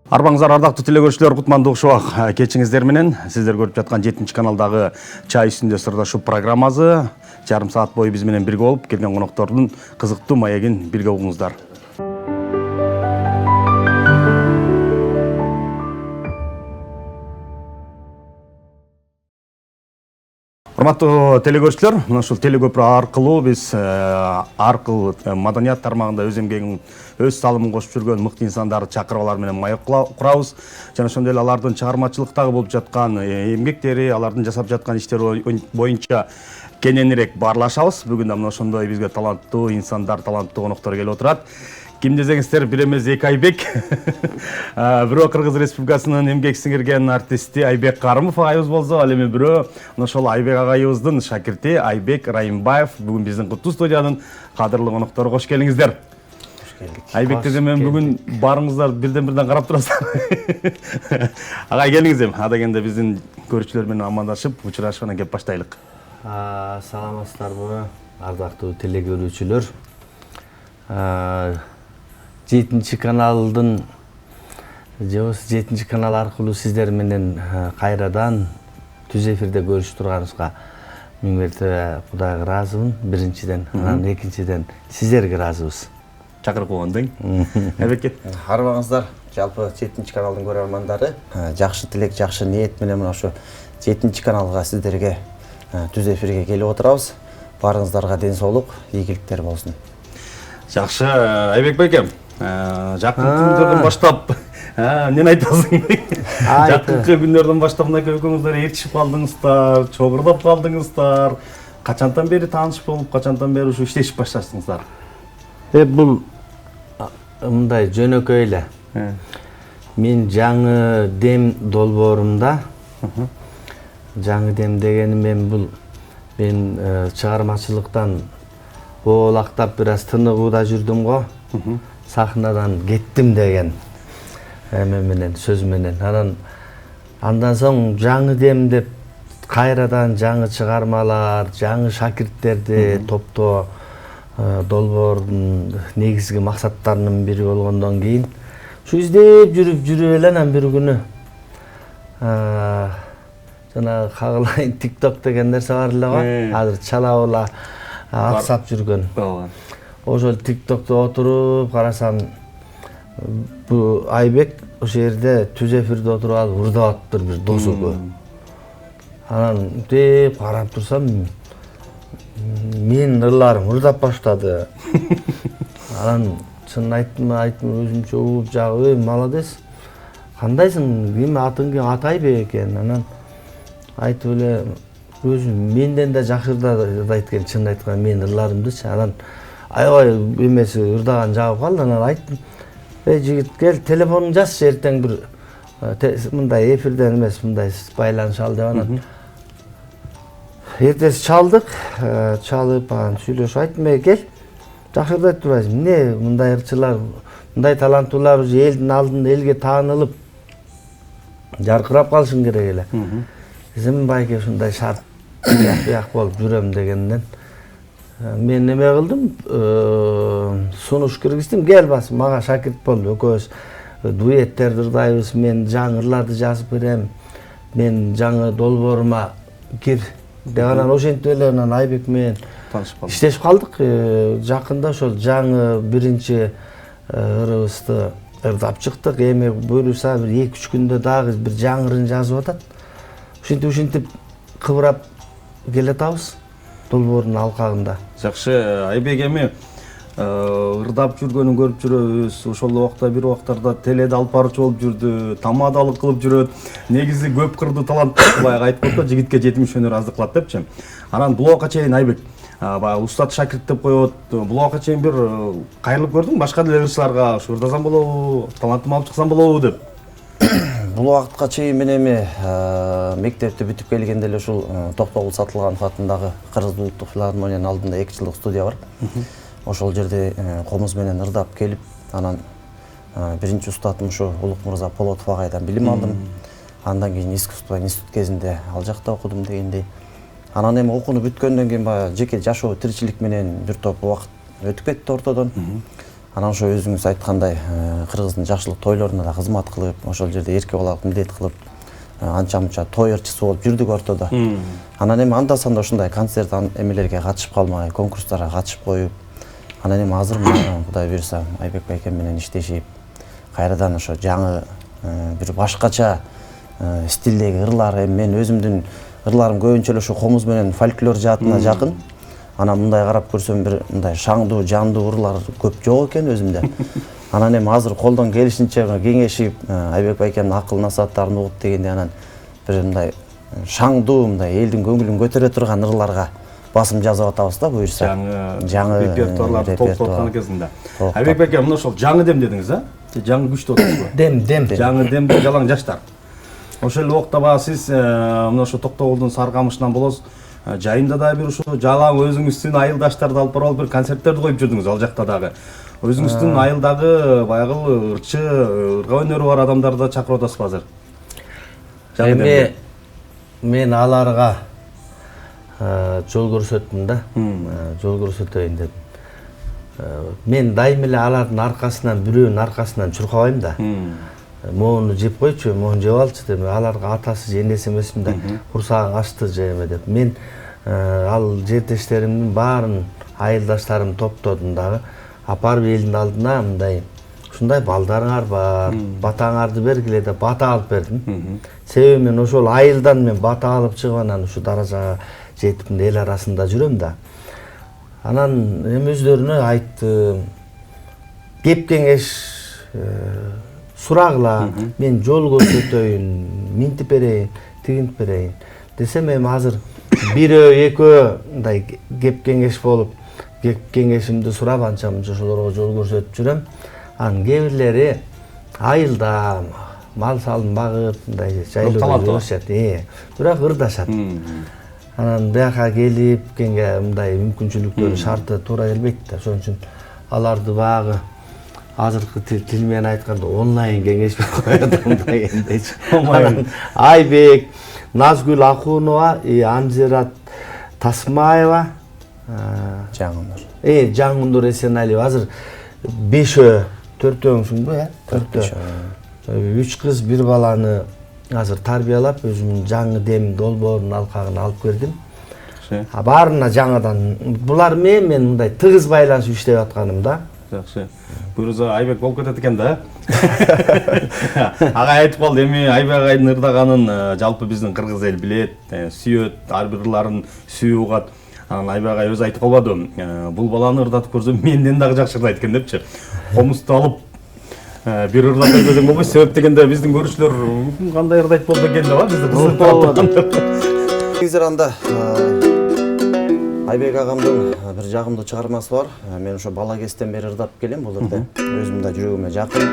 Арбаңыздар ардактуу телекөрүүчүлөр, кутмандуу шубак кечиңиздер менен. Сиздер көрүп жаткан 7 каналдагы чай үстүндө сырдашуу программасы жарым саат бою биз менен бирге болуп, келген коноктордун кызыктуу маегин бирге угуңуздар. Урматтуу телекөрүүчүлөр, мына ушул телекөпүрө аркылуу биз аркылуу маданият тармагында өз эмгегин, өз салымын кошуп жүргөн мыкты инсандарды чакырып алар менен маек курабыз. Жана ошондой эле алардын чыгармачылыктагы болуп жаткан эмгектери, алардын жасап жаткан иштери боюнча кененирээк баарлашабыз. Бүгүн да мына ошондой бизге таланттуу инсандар, таланттуу коноктор келип отурат. Ким десеңиздер, бир эмес эки Айбек. Бирөө Кыргыз Республикасынын эмгек сиңирген артисти Айбек Карымов агайыбыз болсо, ал эми бирөө мына ошол Айбек агайыбыздын шакирти Айбек Райымбаев бүгүн биздин куттуу студиянын кадырлуу коноктору. Кош келиңиздер. Айбектерге мен бүгүн барыңыздар бирден карап турасыздар. Агай келиңиз эми. Ада кенде биздин көрүүчүлөр менен амандашып, учурашып анан кеп баштайлык. Саламатсыздарбы, ардактуу телекөрүүчүлөр. 7 каналдын жебос 7 канал аркылуу сиздер менен кайрадан түз эфирде көрүшүп турганыбызга миң мәртебе Кудайга ыраазымын. Биринчиден, анан экинчиден сиздерге ыраазыбыз. Чакырып койгондоң. Айбекке. Арбаңыздар, жалпы 7 каналдын көрөрмандары, жакшы тилек, жакшы ниет менен мына ошо 7 каналга сиздерге түз эфирге келип отурабыз. Барыңыздарга ден соолук, ийгиликтер болсун. Жакшы, Айбек байкем. Жакын күндөрдөн баштап, эмнени айтасың? Жакынкы күндөрдөн баштап мына экөөңүздөр ээрчишип калдыңыздар, чогурдап калдыңыздар. Качантан бери таанышып болуп, качантан бери ушу иштешип баштадыңыздар? Бул мындай жөнөкөй эле. Мен жаңы дем долбоорумда, жаңы дем дегени мен чыгармачылыктан оолактап бир аз тыныгууда жүрдүм го. Сахнадан кеттим деген эме менен, сөз менен. Андан соң жаңы дем деп кайрадан жаңы чыгармалар, жаңы шакирттерди топтоо долбоордун негизги максаттарынын бири болгондон кийин ушу издеп жүрүп эле анан бир күнү жана кагылайын TikTok деген нерсе бар эле го. Азыр чалабыла аксап жүргөн. Ошол TikTok'то отуруп карасам, бу Айбек ошол жерде түз эфирде отуруп алып урдап атыптыр бир досу. Анан деп карап турсам, менин ырларым урдап баштады. Анан чын айттым өзүмчө ууп жагып, молодец. Кандайсың? Эми атың ким? Аты Айбек экен. Анан айтып эле өзүм менден да жакшырда айткан, чын айткан менин ырларымдычы. Анан аябай эмеси ырдаган жагып калды. Анан айттым, жигит кел, телефонуңду жазчы, эртең бир мындай эфирден эмес, мындай байланышалы деп. Анан эртеси чалдык, чалып анан сүйлөшүп айттым, кел, жакшырда айтып турбайсың. Эмне мындай ырчылар, мындай таланттуулар элдин алдында элге таанылып жаркырап калышың керек эле. Сен байке ушундай шарт бияк болуп жүрөм дегенден мен неме кылдым, сунуш киргиздим, кел бас мага шакирт бол, экөөбүз дуэттерди ырдайбыз, мен жаңы ырларды жазып берем, мен жаңы долбоорума кир деп. Анан ошентип эле анан Айбек менен иштешип калдык. Жакында ошол жаңы биринчи ырыбызды ырдап чыктык. Эми буюрса бир 2-3 күндө дагы бир жаңы ырын жазып атат. Ушинтип кыбырап келатабыз долбоордун алкагында. Жакшы, Айбек эми ырдап жүргөнүн көрүп жүрөбүз. Ошол убакта бир убактарда теледе алып баруучу болуп жүрдү, тамадалык кылып жүрөт. Негизи көп кырдуу талант, баягы айтып атты, жигитке 70 өнөр аздык кылат депчи. Анан бул убакка чейин Айбек баягы устат шакирт деп коет. Бул убакка чейин бир кайрылып көрдүң, башка деле ырчыларга ушу ырдасам болобу, талантымды алып чыксам болобу деп? Бул убакытка чейин мен эми мектепти бүтүп келгенде эле ушул Токтогул Сатылганов атындагы Кыргыз улуттук филармониянын алдында 2 жылдык студия бар. Ошол жерде комуз менен ырдап келип, анан биринчи устатым ушу Улук мырза Полотов агайдан билим алдым. Андан кийин искусство институт кезинде ал жакта окудум дегендей. Анан эми окууну бүткөндөн кийин баягы жеке жашоо, тиричилик менен бир топ убакыт өтүп кетти ортодон. Анан ошо өзүңүз айткандай кыргыздын жакшылык тойлоруна да кызмат кылып, ошол жерде эрке балалык милдет кылып анча мынча той ырчысы болуп жүрдүк ортодо. Анан эми анда санда ушундай концерт эмелерге катышып калмай, конкурстарга катышып коюп, анан эми азыр Кудай буюрса Айбек байкем менен иштешип, кайрадан ошо жаңы бир башкача стилдеги ырлар, эми мен өзүмдүн ырларым көбүнчө эле ушу комуз менен фольклор жаатына жакын. Анан мындай карап көрсөм бир мындай шаңдуу, жандуу ырлар көп жок экен өзүмдө. Анан эми азыр колдон келишинче кеңешип, Айбек байкемдин акыл насааттарын угуп дегенде анан бир мындай шаңдуу, мындай элдин көңүлүн көтөрө турган ырларга басым жасап атабыз да буюрса. Жаңы репертуарларды толуктаткан экенсиң. Айбек байке, мына ошол жаңы дем дедиңиз, жаңы күчтүү отурсузбу? Дем. Жаңы дем жалаң жаштар. Ошол эле убакта баягы сиз мына ошо Токтогулдун Саркамышынан болосуз, жайында да бир ушул жалаң өзүңүздүн айылдаштарды алып барып бір концерттерди коюп жүрдүңүз ал жакта дагы. Өзүңүздүн айылдагы баягы ырчы, ырга өнөрү бар адамдарды да чакырып атасызбы азыр? Эми мен аларга жол көрсөттүм да. Жол көрсөтөйүн дедим. Мен дайым эле алардын аркасынан, бирөөнүн аркасынан чуркабайм да. Моуну жеп койчу, моуну жеп алчы деп, аларга атасы же энеси эмесмин да, курсагың ачты же эме деп. Мен ал жертештеримдин баарын, айылдаштарымды топтодум дагы, апарып элдин алдына мындай ушундай балдарыңар бар, батаңарды бергиле деп бата алып бердим. Себеби мен ошол айылдан мен бата алып чыгып анан ушу даражага жетип эл арасында жүрөм да. Анан эми өздөрүнө айттым, кеп кеңеш сурагыла, мен жол көрсөтөйүн, минтип берейин, тигинтип берейин десем, эми азыр бирөө экөө мындай кеп кеңеш болуп, кеп кеңешимди сурап анча мынча ошолорго жол көрсөтүп жүрөм. Анан кээ бирлери айылда мал салын багып, мындай жайлоодо жүрүшөт, бирок ырдашат. Анан бияка келип кенге мындай мүмкүнчүлүктөрү шарты туура келбейт да. Ошон үчүн аларды багы азыркы тил менен айтканда онлайн кеңеш берип коет мындай эндейчи. Айбек, Назгүл Акунова, Анжират Тасмаева, Жаңындур Эсеналиева азыр 5 4-өңсүңбү, 3 кыз, 1 баланы азыр тарбиялап, өзүмдүн жаңы дем долбоорунун алкагын алып бердим. Баарына жаңадан булар менен мен мындай тыгыз байланышып иштеп атканым да. Жакшы. Буюрса Айбек болуп кетет экен да. Ага айтып калды, эми Айбек агайдын ырдаганын жалпы биздин кыргыз эл билет, сүйөт, ар бир ырларын сүйүп угат. Анан Айбек агай өзү айтып калбады, бул баланы ырдатып көрсөм менден дагы жакшы ырдайт экен депчи. Комузду алып бир ырдап берсең болбойт, себеп дегенде биздин көрүүчүлөр кандай ырдайт болду экен деп бизди кызыктырып аткан. Негизи анда Айбек агамдын бир жагымдуу чыгармасы бар. Мен ошо бала кезден бери ырдап келем бул ырды. Өзүмдүн да жүрөгүмө жакын.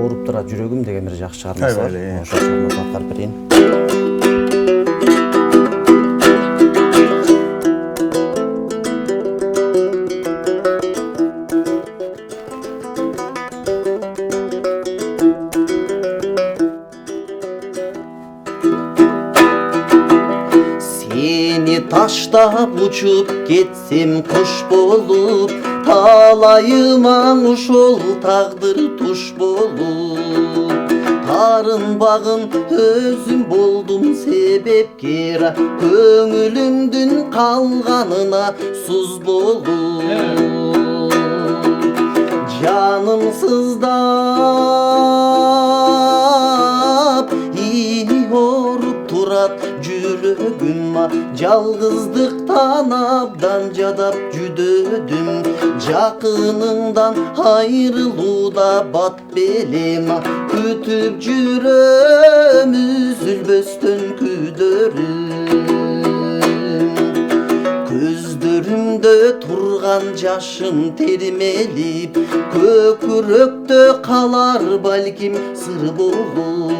Ооруп турат жүрөгүм деген бир жакшы чыгармасы бар. Ошо чыгарманы аткарып берейин. Таштап учуп кетсем куш болуп, талайыма ушул тагдыр туш болуп. Тарынбагын өзүм болдум себепкер, көңүлүмдүн калганына суз болуп. Жаным сыздап, ооруп турат жүрөгүм, жалгыздыктан абдан жадап жүдөдүм. Жакыныңдан айрылууда бат белем, күтүп жүрөм үзүлбөстөн күйдөрүм. Көздөрүмдө турган жашым термелип, көкүрөктө калар балким сыр болуп.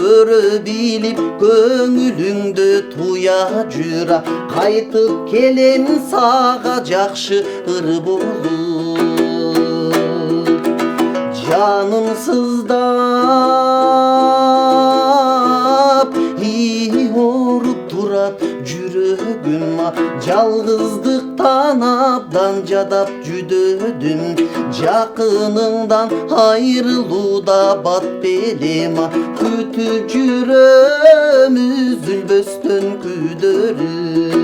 Көрө билип көңүлүңдө туя жүрө, кайтып келем сага жакшы ыр болуп. Жаным сыздап, ооруп турат жүрөгүм, жалгыздыкта ырдыздыктан абдан жадап жүдөдүм. Жакыныңдан айрылууда бат белема, күтүп жүрөм үзүлбөстөн күйдөрүм.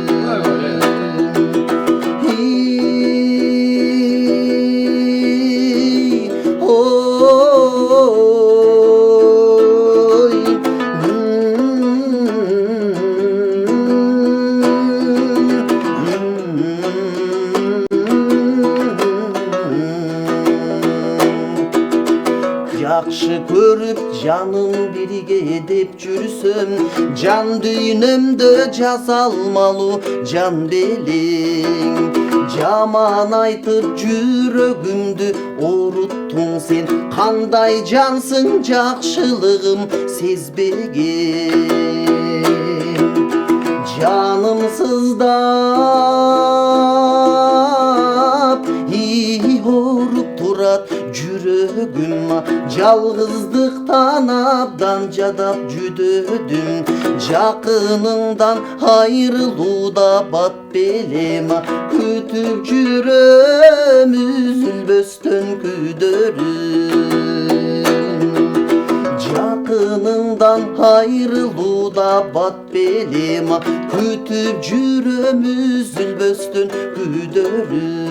Жакшы көрүп жаным бирге деп жүрсөм, жан дүйнөмдө жаза алмалуу жан белең. Жаман айтып жүрөгүмдү оруттуң сен, кандай жансың жакшылыгым сезбеген. Жаным сыздап оруп турат жүрөгүм, жалгыздыктан абдан жадап жүдөдүм. Жакыныңдан айрылууда бат белема, күтүп жүрөм үзүлбөстөн күйдөрүм. Жакыныңдан айрылууда бат белема, күтүп жүрөм үзүлбөстөн күйдөрүм.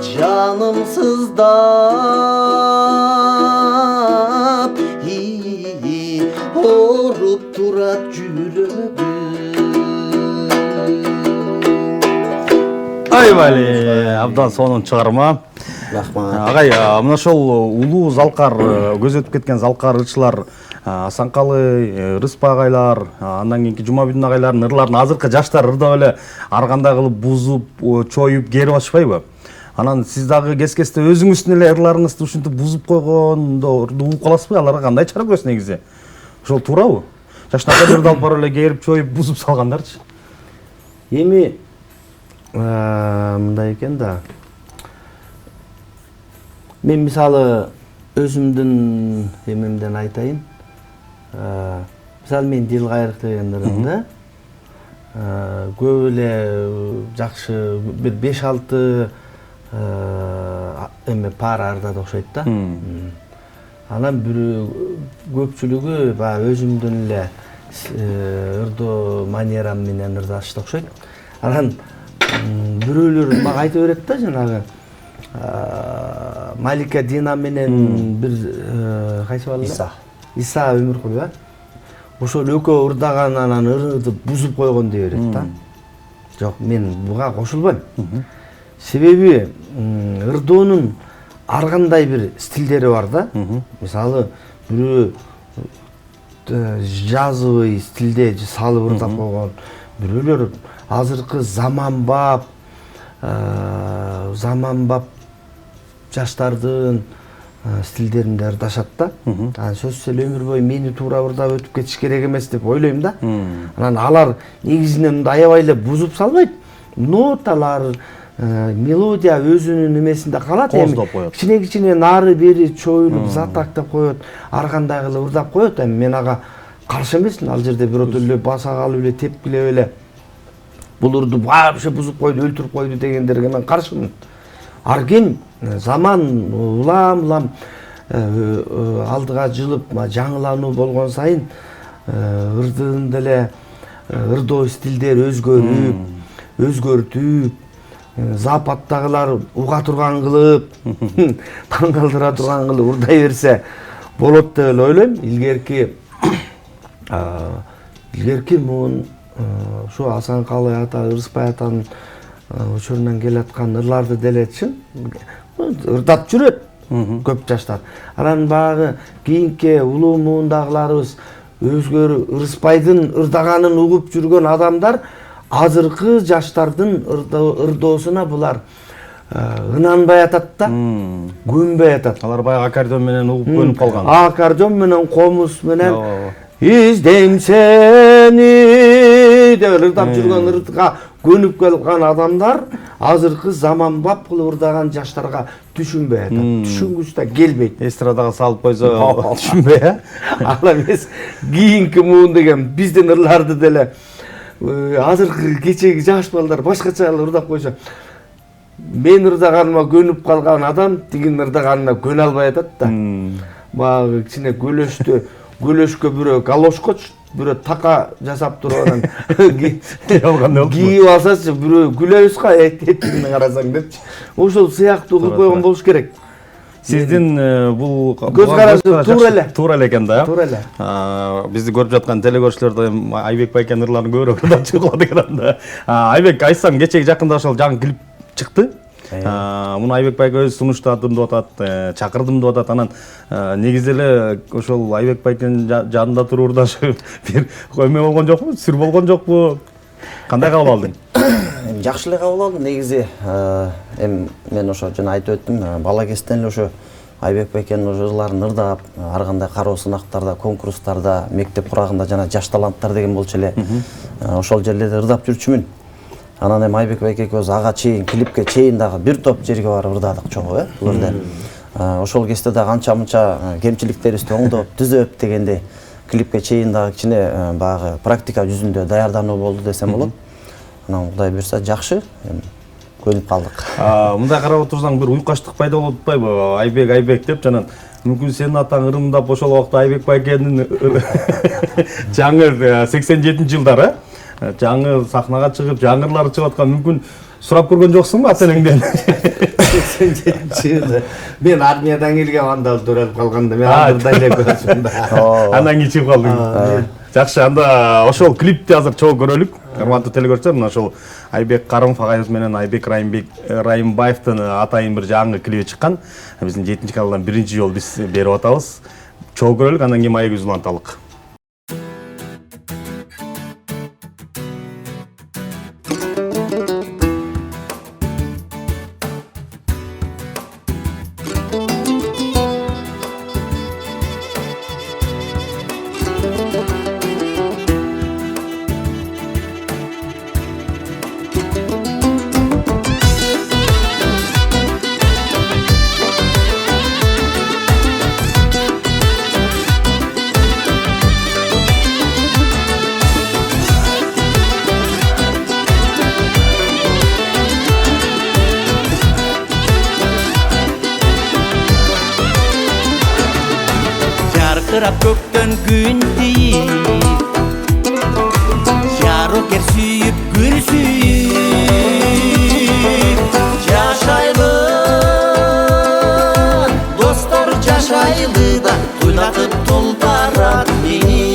Жаным сыздап оруп турат жүрөгүм. Айбали, абдан сонун чыгарма. Рахмат. Агай, мына ошол улуу залкар, көз өтүп кеткен залкар ырчылар, Асанкалы, Рыспа агайлар, андан кийинки Жумабүдүн агайлардын ырларын азыркы жаштар ырдап эле ар кандай кылып бузуп, чоюп, керип атышпайбы? Анан сиз дагы кес-кесте өзүңүздүн эле ырларыңызды ушинтип бузуп койгондо угуп каласызбы? Аларга кандай чара көрөсүз негизи? Ошол туурабы? Жаштардын ырды алып барып эле керип, чоюп, бузуп салгандарчы? Эми мындай экен да. Мен мисалы өзүмдүн эмемден айтайын. Мисалы мен Дил кайрык деген ырымды көп эле жакшы бир 5-6 эме пара ырдады окшойт да. Анан бир көпчүлүгү баягы өзүмдүн эле ырдоо манерам менен ырдашты окшойт. Анан бирөөлөр мага айта берет да, жанагы Малика Дина менен бир кайсы бала? Иса Өмүркүл. Ошол экөө ырдаган анан ырды бузуп койгон дей берет да. Жок, мен буга кошулбайм. Себеби ырдоонун ар кандай бир стилдери бар да. Мисалы бирөө жазыбый стилде салып ырдап койгон, бирөөлөр азыркы заманбап жаштардын стилдеринде ырдашат да. Анан сөзсүз эле өмүр бою мени туура ырдап өтүп кетиш керек эмес деп ойлойм да. Анан алар негизинен мындай аябай эле бузуп салбайт. Ноталар, мелодия өзүнүн эмесинде калат. Кичине нары бери чоюлуп, затактап коет, ар кандай кылып ырдап коет. Эми мен ага каршы эмесмин. Ал жерде бирок эле баса калып эле, тепкилеп эле бул ырды вообще бузуп койду, өлтүрүп койду дегендерге мен каршымын. Ар ким заман улам алдыга жылып, жаңылануу болгон сайын ырдын деле ырдоо стилдери өзгөртүп, западтагылар уга турган кылып, таң калтыра турган кылып ырдай берсе болот деп эле ойлойм. Илгерки муун ушу Асанкалы ата, Рыспай атанын учурунан келаткан ырларды деле чын ырдап жүрөт көп жаштар. Анан баягы кийинки улуу муундагыларыбыз өзгөрү Рыспайдын ырдаганын угуп жүргөн адамдар азыркы жаштардын ырдоосуна булар ынанбай атат да, көнбөй атат. Алар баягы аккордеон менен угуп көнүп калган. Аккордеон менен, комуз менен издейм сени деп ырдап жүргөн ырдыга көнүп калган адамдар азыркы заманбап кылып ырдаган жаштарга түшүнбөй атат. Түшүнгүсү да келбейт. Эстрадага салып койсо түшүнбөй, Ал эмес кийинки муун деген биздин ырларды деле азыркы кечеги жаш балдар башкача ырдап койсо, мен ырдаганыма көнүп калган адам тигин ырдаганына көнө албай атат да. Баягы кичине көлөшкө бирөө галошко бирөө така жасап туруп анан кийип алсачы бирөө күлөбүз го этиңди карасаң депчи. Ошол сыяктуу кылып койгон болуш керек. Сиздин бул көз карашы туура эле экен да. Туура эле. Бизди көрүп жаткан телекөрүүчүлөр Айбек байкенин ырларын көбүрөөк ырдап чыгып экен да. Айбек, айтсам кечеги жакында ошол жаңы клип чыкты. Муну Айбек байке өзү сунуштадым деп атат, чакырдым деп атат. Анан негизи эле ошол Айбек байкенин жанында турууда бир көймө болгон жокпу, сүр болгон жокпу? Кандай кабыл алдың? Жакшы эле кабыл алдым. Негизи эми мен ошо жана айтып өттүм, бала кезден эле ошо Айбек байкенин ырларын ырдап, ар кандай кароо сынактарда, конкурстарда, мектеп курагында жана жаш таланттар деген болчу эле. Ошол жерлерде ырдап жүрчүмүн. Анан эми Айбек байке экөөбүз ага чейин, клипке чейин дагы бир топ жерге барып ырдадык чогуу, бул жерде. Ошол кезде дагы анча-мынча кемчиликтерибизди оңдоп, түзөп дегенде клипке чейин дагы кичине баягы практика жүзүндө даярдануу болду десем болот. Анан Кудай буйрса жакшы, көнүп калдык. Мындай карап отурсаң бир уйкаштык пайда болуп атпайбы? Айбек деп жанан мүмкүн сенин атаң ырымдап ошол убакта Айбек байкенин жаңы 87-жылдары жаңы сахнага чыгып, жаңы ырлары чыгып аткан мүмкүн сурап көргөн жоксуңбу ата энеңден? 87-жылы мен армиядан келген анда төрөлүп калганда мен андырда эле көрсүм да. Андан кийин чыгып калдың. Жакшы, анда ошол клипти азыр чогуу көрөлүк. Урматтуу телекөрүүчүлөр, мына ошол Айбек Карымов агайыбыз менен Айбек Райымбаевдин атайын бир жаңы клиби чыккан. Биздин 7-каналдан биринчи жолу биз берип атабыз. Чогуу көрөлүк, андан кийин маегибизди уланталык. Жаркырап көктөн күн тийип, жарокер сүйүп күрсүйүп, жашайлы достор жашайлы да туйлатып тулпарат мени.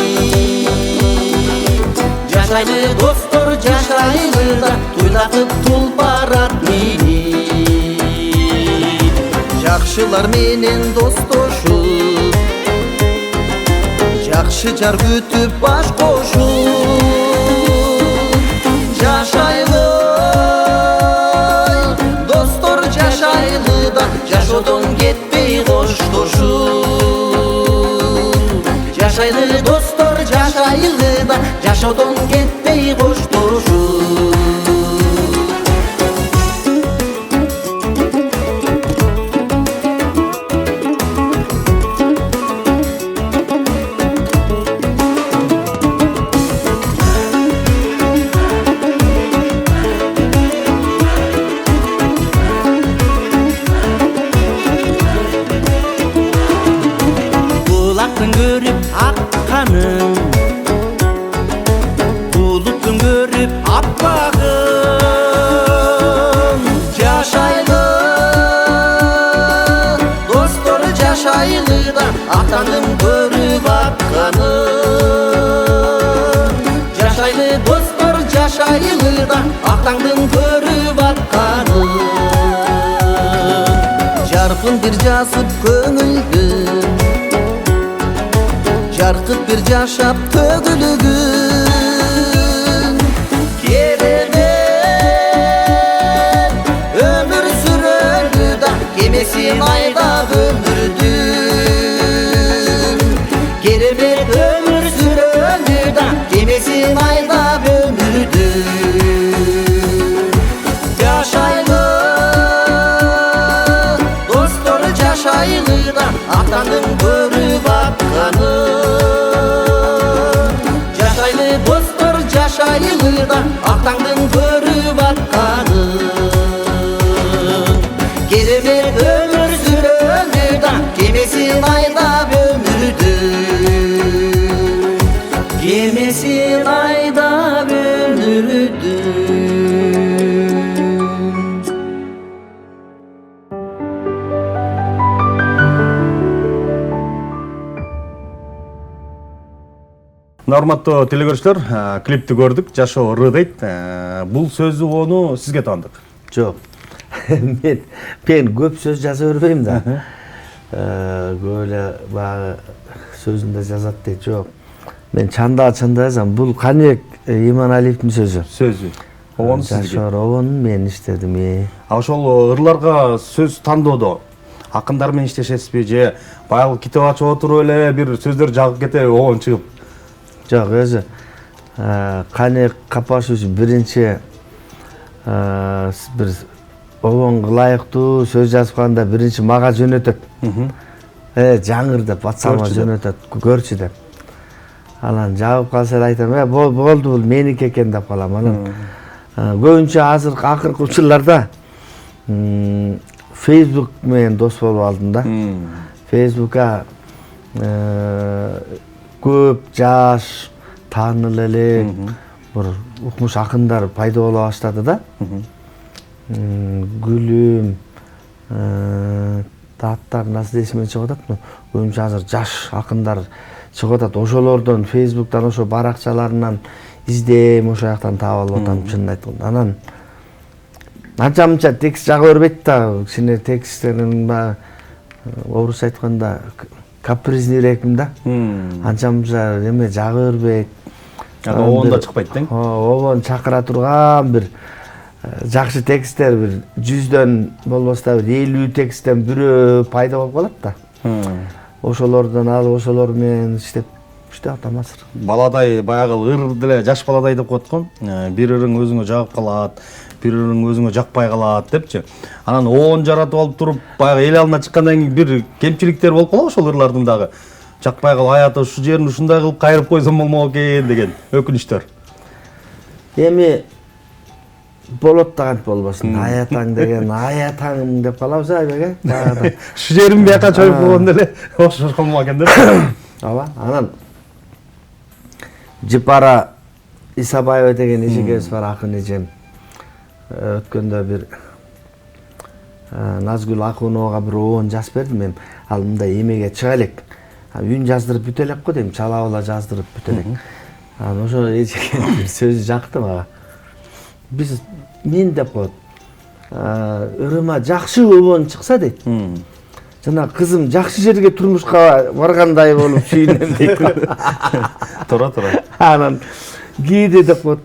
Жашайлы достор жашайлы да туйлатып тулпарат мени. Жакшылар менен достошуп, жакшы жар күтүп баш кошуп, жашайлы достор жашайлы да жашоодон кетпей коштошуп. Жашайлы достор жашайлы да жашоодон кетпей коштошуп. Көрүп акканын, булуттун көрүп аппагын. Жашайлы достор жашайлы да атанын көрүп акканын. Жашайлы достор жашайлы да атаңдын көрүп акканын. Жаркын бир жазып көңүлдүн, жаркып бир жашап төгүлүгүн. Керемет өмүр сүрөлү да кемесин айдап өмүрдүн. Керемет өмүр сүрөлү да кемесин айдап өмүрдүн. Жашайлы достор жашайлы да атанын көрүп акканын. Жашайлы достор жашайлы айылыда Ақтаңдың көрі батқаны Керемет өмір сүреді да Кемесін айдап өмірді Кемесін айдап өмірді Урматтуу телекөрүүчүлөр, клипти көрдүк. Жашоо ыры дейт. Бул сөзү ону сизге таандык. Жок. Мен көп сөз жаза бербейм да. Көп эле баягы сөзүндө жазат дейт. Жок. Мен чанда жазам. Бул Каныбек Иманалиевдин сөзү. Сөзү. Ону сизге. Жашоо обонун мен иштедим. Ошол ырларга сөз тандоодо акындар менен иштешесизби же баягы китеп ачып отуруп эле бир сөздөр жагып кетеби обон чыгып? Жок, өзү Каныбек Капашевич биринчи бир обонго ылайыктуу сөз жазганда биринчи мага жөнөтөт. Жаңыр деп батсалма жөнөтөт, көрчү деп. Анан жагып калса айтам, болду бул меники экен деп калам. Анан көбүнчө акыркы учурларда Facebook менен дос болуп алдым да. Facebook'a көп жаш, тааныл эле бир укмуш акындар пайда боло баштады да. Гүлүм, аттарын азыр эсиме чыгып атат. Көбүнчө азыр жаш акындар чыгып атат. Ошолордон Facebook'тан ошо баракчаларынан издейм, ошол жактан таап алып атам, чынын айтканда. Анан анча-мынча текст жага бербейт да. Кичине тексттерин орусча айтканда капризнирекмин да. Анча-мынча эме жага бербейт. Обон да чыкпайт тең. Обон чакыра турган бир жакшы тексттер бир 100дөн болбосо да 50 тексттен бирөө пайда болуп калат да. Ошолордон алып ошолор менен иштеп атам азыр. Баладай баягы ыр деле жаш баладай деп коеткон. Бир ырың өзүңө жагып калат, бир ырың өзүңө жакпай калат депчи. Анан обон жаратып алып туруп баягы эл алдына чыккандан кийин бир кемчиликтер болуп калат ошол ырлардын дагы. Жакпай калып аяты ушу жерин ушундай кылып кайрып койсом болмок экен деген өкүнүчтөр. Эми болот даган болбосун. Аятаң деген аятаң деп калабыз айбек э. Ушу жерин бияка чоюп койгондо эле окшош болмок экен деп. Ооба. Анан Жипара Исабаева деген эжекебиз бар, акын эжем. Өткөндө бир Назгүл Акуновага бир обон жазып бердим мен. Ал мындай эмеге чыга элек. Үн жаздырып бүтө элек го дейм, чалабыла жаздырып бүтө элек. Анан ошо эжекем бир сөзү жакты мага. Мен деп коет. Ырыма жакшы обон чыкса дейт. Жана кызым жакшы жерге турмушка баргандай болуп сүйүнөм дейт. Туура. Анан кээде деп коет.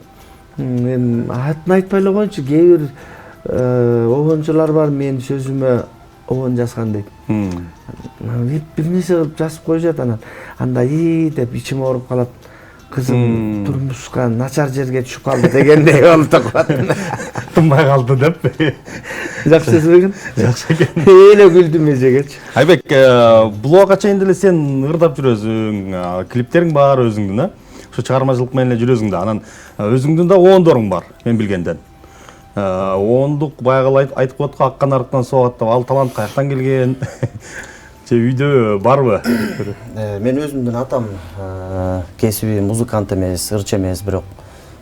Мен атын айтпай эле коеюнчу, кээ бир обончулар бар менин сөзүмө обон жазган дейт. Бир нерсе кылып жазып коюшат, анан анда деп ичим ооруп калат. Кызым турмушка начар жерге түшүп калды дегендей болуп коет. Тынбай калды деп. Жакшы сөз экен. Жакшы экен. Эле күлдүм эжегечи. Айбек, буга чейин деле сен ырдап жүрөсүң, клиптериң бар өзүңдүн, Ушу чыгармачылык менен эле жүрөсүң да. Анан өзүңдүн да оондоруң бар, мен билгенден.Оондук баягы айтып коет го, аккан арыктан соогат деп, ал талант каяктан келген? Же үйдө барбы? Мен өзүмдүн атам кесиби музыкант эмес, ырчы эмес, бирок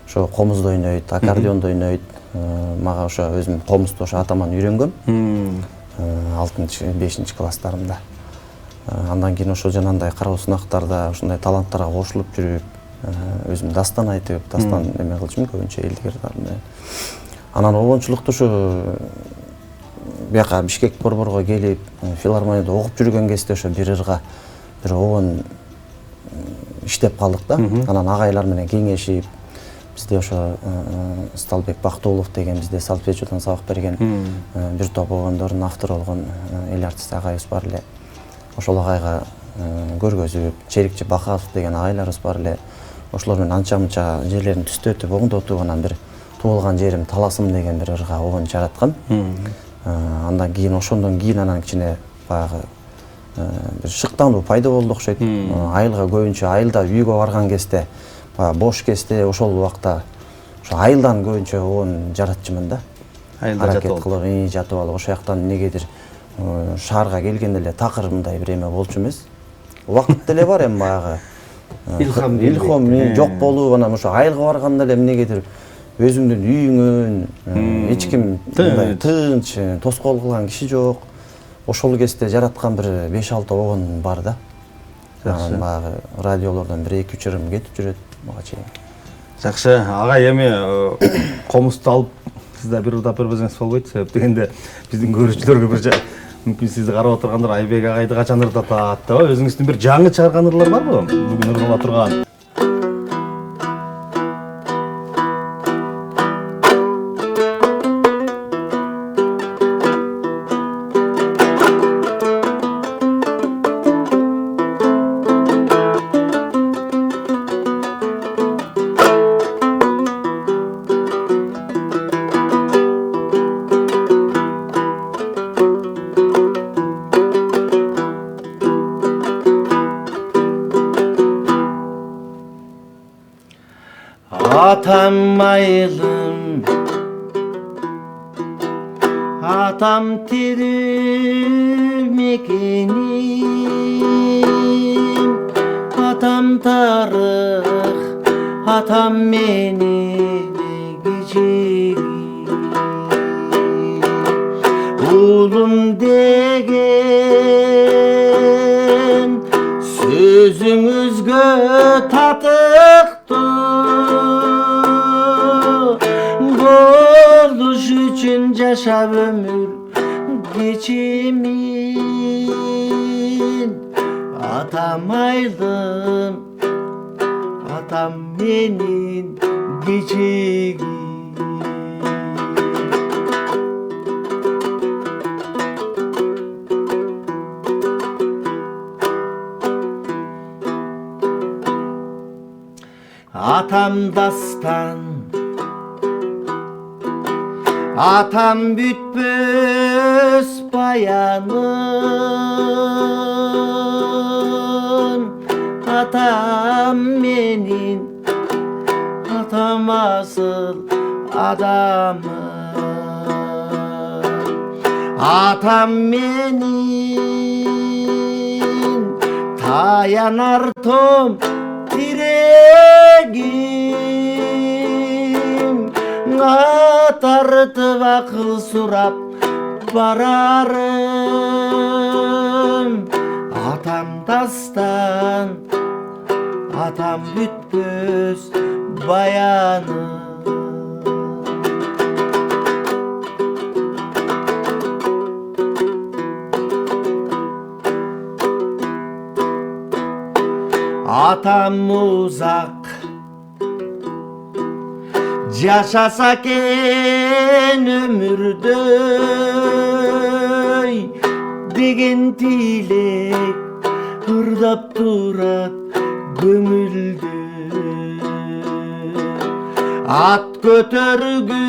ошо комузду ойнойт, аккордеондо ойнойт. Мага ошо өзүм комузду ошо атаман үйрөнгөм. 6-5 класстарымда. Андан кийин ошо жанагындай кароо сынактарда ушундай таланттарга кошулуп жүрүп, өзүм дастан айтып, дастан эме кылчумун көбүнчө элдик ырдар менен. Анан обончулукту ушу бияка Бишкек борборго келип, филармонияда окуп жүргөн кезде ошо бир ырга бир обон иштеп калдык да. Анан агайлар менен кеңешип, бизде ошо Сталбек Бактуулов деген бизде солфеджодон сабак берген бир топ обондордун автору болгон эл артист агайыбыз бар эле. Ошол агайга көргөзүп, Черикчи Бакасов деген агайларыбыз бар эле. Ошолор менен анча-мынча жерлерин түстөтүп, оңдотуп, анан бир туулган жерим Таласым деген бир ырга обон жараткан. Андан кийин ошондон кийин анан кичине баягы бир шыктануу пайда болду окшойт. Айылга көбүнчө айылда үйгө барган кезде, бош кезде ошол убакта ошо айылдан көбүнчө обон жаратчумун да. Айылда Аракет жатып алып. кылып, жатып алып, ошол жактан негедир шаарга келгенде эле такыр мындай бир эме болчу эмес. Убакыт деле бар эми баягы. Илхом жок болуп, анан ошо айылга барганда эле эмнегедир өзүңдүн үйүңөн, эч ким мындай тынч, тоскоол кылган киши жок. Ошол кезде жараткан бир 5-6 огон бар да. Анан баягы радиолордон 1-2 чырым кетип жүрөт мага чейин. Жакшы, агай эми комузду алып сизде бир удап бербесеңиз болбойт. Себеп дегенде биздин көрүүчүлөргө бир мүмкүн сизди карап отургандар Айбек агайды качан ырдатат деп, өзүңүздүн бир жаңы чыгарган ырлар барбы? Бүгүн ырдала турган. Atam ayılım, atam tirmekenim, atam tarık, atam menin gecegim. Ulum degen sözüңүзгө татыктуу. Болуш үчүн жашап өмүр кечемин. Атам айылым, атам менин кечегим. Atam dastan, atam bütböz bayanım. Atam menin, atam asıl adamım. Atam menin tayanar tom diregim. Tartıp akıl surap bararım. Atam dastan, atam bütböz bayanım. Atam uzak yaşasa ken ömürde degen tilek ırdap turat gömülde. At götörgüz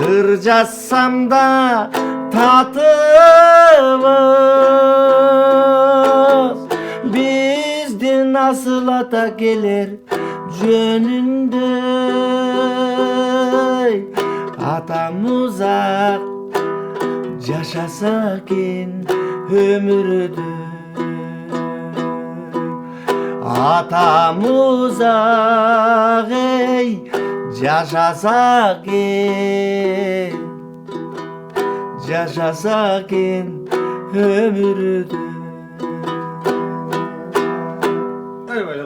ır жазсам да tatımız. Bizden nasıl ata gelir jönünde. Atam uzak yaşasa ken ömürde. Atam uzak ey yaşasa ken ömürde.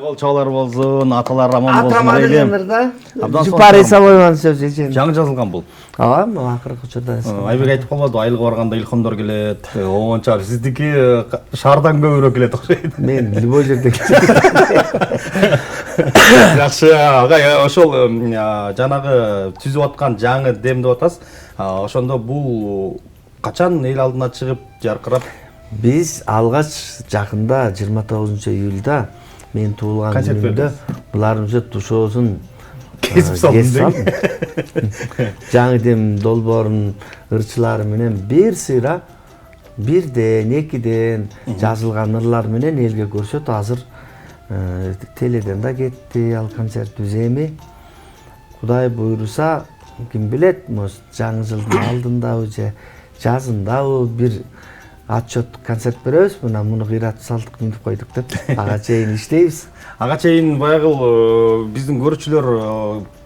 Кол чабалар болсун, аталар аман болсун Атама дейли. дегендер да. Абдан Жупар сонун. Иса бойман сөз экен. Жаңы жазылган бул. Ооба, мына акыркы учурда. Айбек айтып калбады, айылга барганда илхомдор келет. Оонча сиздики шаардан көбүрөөк келет окшойт. Мен любой жерде Жакшы, агай, ошол жанагы түзүп аткан жаңы дем деп атасыз. Ошондо бул качан эл алдына чыгып жаркырап? Биз алгач жакында 29-июлда мен туулган Концерт күнүмдө бердиңиз. булардын уже тушоосун Кесип салдым. Жаңы дем долбоорунун ырчылары менен бир сыйра бирден, экиден жазылган ырлар менен элге көрсөт. Азыр Теледен да кетти ал концертибиз. Эми Кудай буйруса, ким билет, жаңы жылдын алдындабы же жазындабы бир отчет концерт беребиз. Муну кыйратып салдык, мынтип койдук деп ага чейин иштейбиз. Ага чейин баягы биздин көрүүчүлөр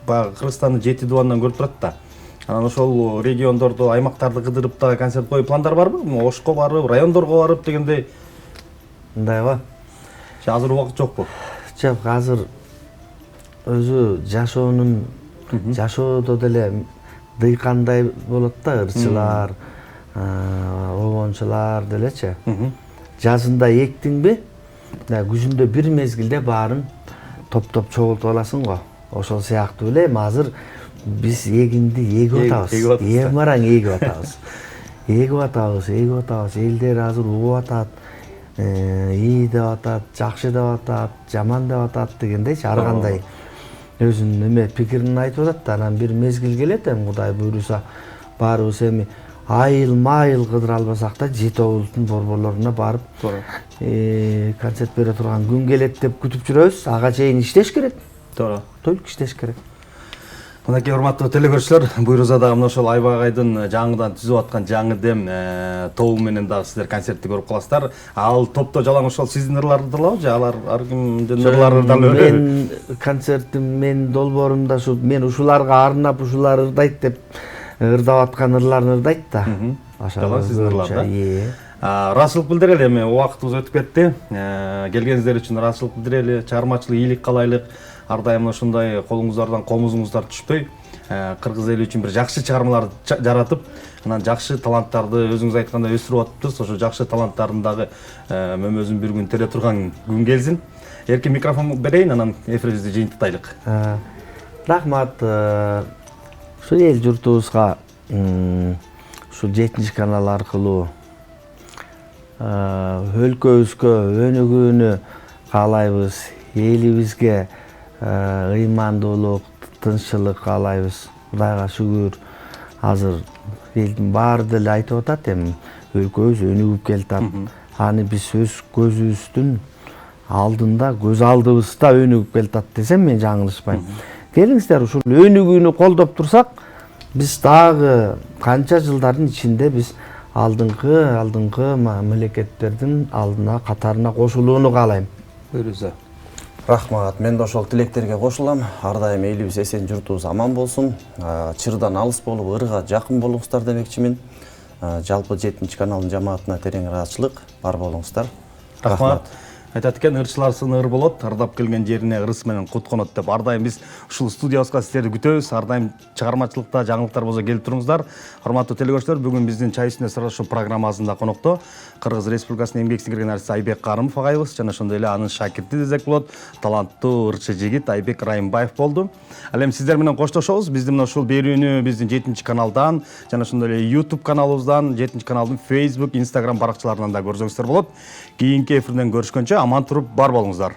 баягы Кыргызстандын 7 дубанынан көрүп турат да. Анан ошол региондорду, аймактарды кыдырып да концерт коюу пландар барбы? Ошко барып, райондорго барып дегендей. Мындайбы? Азыр убакыт жокпу? Жок, азыр өзү жашоодо деле дыйкандай болот да, ырчылар, обончулар делечи. Жазында эктиңби, күзүндө бир мезгилде баарын топтоп чогултуп аласың го. Ошол сыяктуу эле азыр биз эгинди эгип атабыз. Эмараң эгип атабыз. Эгип атабыз. Элдер азыр угуп атат. İyi деп атат, жакшы деп атат, жаман деп атат дегендейчи, ар кандай өзүнүн эме пикирин айтып атат да. Анан бир мезгил келет, эми Кудай буйруса баарыбыз эми айыл кыдыра албасак да 7 облустун борборлоруна барып концерт бере турган күн келет деп күтүп жүрөбүз. Ага чейин иштеш керек. Туура. Толук иштеш керек. Мынакей урматтуу телекөрүүчүлөр, буйруза дагы мына ошол Айбак Агайдын жаңыдан түзүп аткан жаңы дем тобу менен дагы сиздер концертти көрүп каласыздар. Ал топто жалаң ошол сиздин ырлардылабы же алар ар кимдин ырлары дагы? Мен концертим, мен долбоорумда мен ушуларга арнап ушулар ырдайт деп ырдап аткан ырларын ырдайт да. Жалаң сиздин ырлар да. Ыраазычылык билдирели, эми убактыбыз өтүп кетти. Келгениңиздер үчүн ыраазычылык билдирели, чыгармачылык ийгилик каалайлык. Ар дайым ушундай колуңуздардан комузуңуздар түшпөй, кыргыз эли үчүн бир жакшы чыгармаларды жаратып, анан жакшы таланттарды өзүңүз айткандай өстүрүп атыптырсыз. Ошо жакшы таланттардын дагы мөмөзүн бир күн тере турган күн келсин. Эркин микрофон берейин, анан эфирибизди жыйынтыктайлык. Рахмат. Ушу эл журтубузга ушу 7-канал аркылуу өлкөбүзгө өнүгүүнү каалайбыз, элибизге ыймандуулук, тынччылык каалайбыз. Кудайга шүгүр, азыр элдин баары деле айтып атат, эми өлкөбүз өнүгүп келатат. Аны биз өз көзүбүздүн алдында, көз алдыбызда өнүгүп келатат десем мен жаңылышпайм. Келиңиздер, ушул өнүгүүнү колдоп турсак, биз дагы канча жылдардын ичинде биз алдыңкы мамлекеттердин алдына катарына кошулууну каалайм. Буйруза. Рахмат, мен да ошол тилектерге кошулам. Ар дайым элибиз эсен, журтубуз аман болсун. Чырдан алыс болуп, ырга жакын болуңуздар демекчимин. Жалпы 7-каналдын жамаатына терең ыраазычылык, бар болуңуздар. Рахмат. Айтат экен, ырчыларсын ыр болот, ырдап келген жерине ырыс менен кут конот деп. Ар дайым биз ушул студиябызга сиздерди күтөбүз. Ар дайым чыгармачылыкта жаңылыктар болсо келип туруңуздар. Урматтуу телекөрүүчүлөр, бүгүн биздин чай үстүнө сырлашуу программасында конокто Кыргыз Республикасынын эмгек сиңирген артист Айбек Карымов агайыбыз жана ошондой эле анын шакирти десек болот, таланттуу ырчы жигит Айбек Райымбаев болду. Ал эми сиздер менен коштошобуз. Биздин мына ушул берүүнү биздин 7-каналдан жана ошондой эле YouTube каналыбыздан, 7-каналдын Facebook, Instagram баракчаларынан да көрсөңүздөр болот. Кийинки эфирден көрүшкөнчө аман туруп бар болуңуздар.